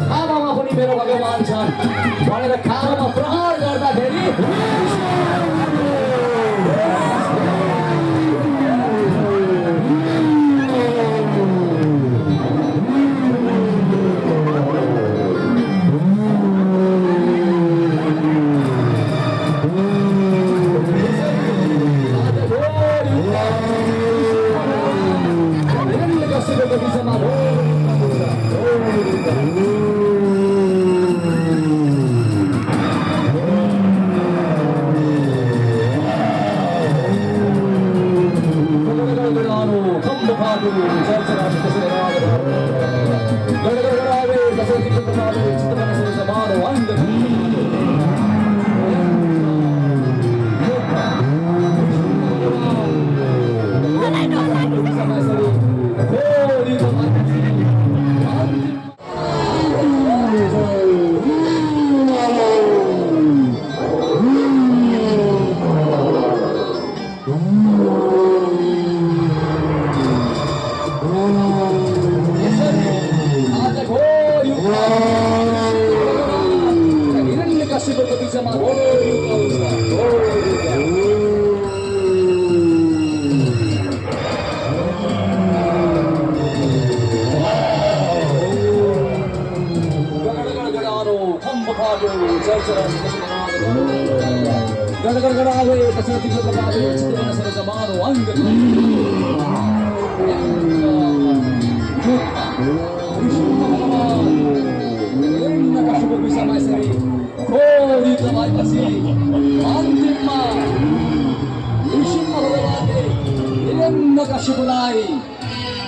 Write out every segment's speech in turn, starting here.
खामामा पनि मेरो भगवान छन् भनेर खामामा प्रहार गर्दाखेरि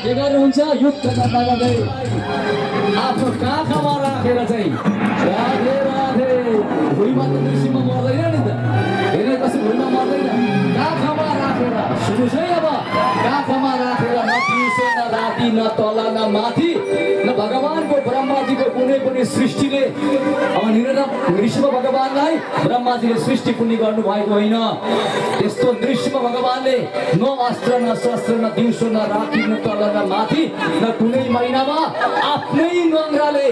के गर्नुहुन्छ युद्ध गर्दै आफ्नो काखमा राखेर चाहिँ राधे राधे भुइँमा त नृसिंह मर्दैन नि त हेर्ने कसै भुइँमा मर्दैन काखमा राखेर सुन्नुहोस् है अब काखमा राखेर न दिउँसो न राति न तल न माथि न भगवानको ब्रह्माजीको कुनै पनि सृष्टिले अब नृसिंह भगवानलाई ब्रह्माजीले सृष्टि पुण्य गर्नु भएको होइन त्यस्तो नृसिंह भगवानले न अस्त्र न शस्त्र न दिउँसो न राति न तल न माथि न कुनै महिनामा आफ्नै नङ्ग्राले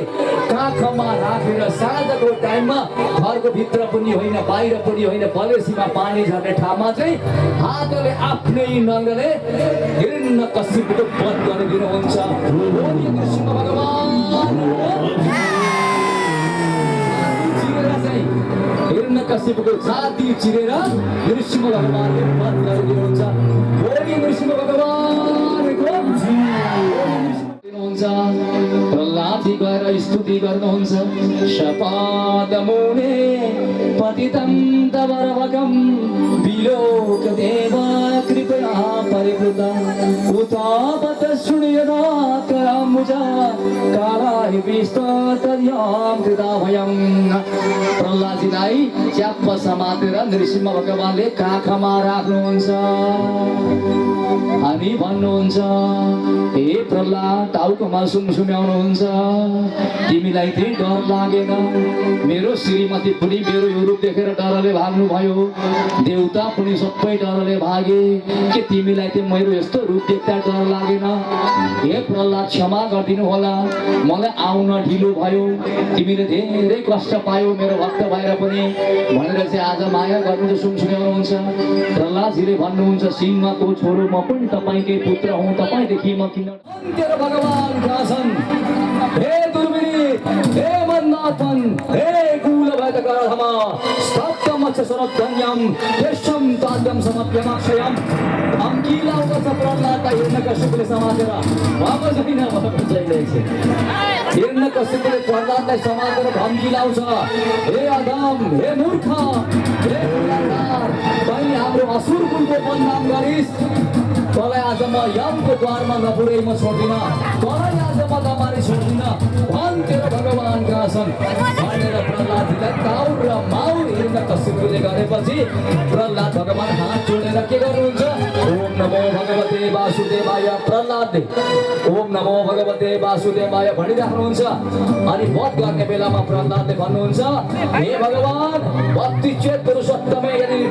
काखमा राखेर साँझको टाइममा घरको भित्र पनि होइन बाहिर पनि होइन बलेसीमा पानी झर्ने ठाउँमा चाहिँ हातले आफ्नै नङ्ग्राले हिरण्यकश्यपको वध गरिदिनुहुन्छ नृसिंह भगवान हिरण्यकश्यपको जाति चिरेर नृसिंह भगवानले वध गरिदिनुहुन्छ नृसिंह भगवानको प्रहलादजी गएर स्तुति गर्नुहुन्छ शपाद मुने पतितं तवरवकं विलोक देव कृपया परिवृता उतापत शृणुयदा करमुजा कालाहि विस्ततर्यां कृताभयं प्रहलादजीलाई च्याप्प समातेर नृसिंह भगवानले काखमा राख्नुहुन्छ अनि भन्नुहुन्छ हे प्रहलाद टाउकोमा सुमसुम्याउनुहुन्छ तिमीलाई चाहिँ डर लागेन मेरो श्रीमती पनि मेरो यो रूप देखेर डरले भाग्नु भयो देउता पनि सबै डरले भागे के तिमीलाई चाहिँ मेरो यस्तो रूप देख्दा डर लागेन हे प्रहलाद क्षमा गरिदिनु होला मलाई आउन ढिलो भयो तिमीले धेरै कष्ट पायो मेरो भक्त भएर पनि भनेर चाहिँ आज माया गर्नु सुमसुम्याउनुहुन्छ प्रहलादजीले भन्नुहुन्छ सिंहको छोरो म पनि तपाईकै पुत्र हुँ तपाईदेखि म किन तेरो भगवान कासन हे दुर्बिनी हे मन्नाथन हे कुलभैतकरधम स्तब्धमच्छ सरद्धन्यं यशं ताद्यं समप्यमाक्षयम् अङ्किलाउँछ प्रहलादलाई हिरण्यकश्यपले समातेर वापस होइन वापस जाइरहेछ हिरण्यकश्यपले प्रहलादलाई समातेर धम्किलाउँछ हे अधम हे मूर्ख हे कुलाचार तैँले हाम्रो असुर कुलको बदनाम गरिस् तँलाई आज म यमको द्वारमा नपुरै म छोड्दिन तँलाई आज म दमारी छोड्दिन भन् तेरो भगवान कहाँ छन् भनेर प्रहलादजीलाई ताउर र माउर हिरण्यकश्यपले गरेपछि प्रहलाद भगवान हात जोडेर के गर्नुहुन्छ ओम नमो भगवते वासुदेवाय प्रहलादले ओम नमो भगवते वासुदेवाय भनिराख्नुहुन्छ अनि वध गर्ने बेलामा प्रहलादले भन्नुहुन्छ हे भगवान भक्ति चेत पुरुषोत्तमे यदि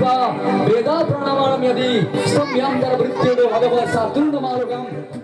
वेदा प्रणमाणं यदि स्तम्भ्यन्तर वृत्तियो भगवत् सातुर्णमार्गम्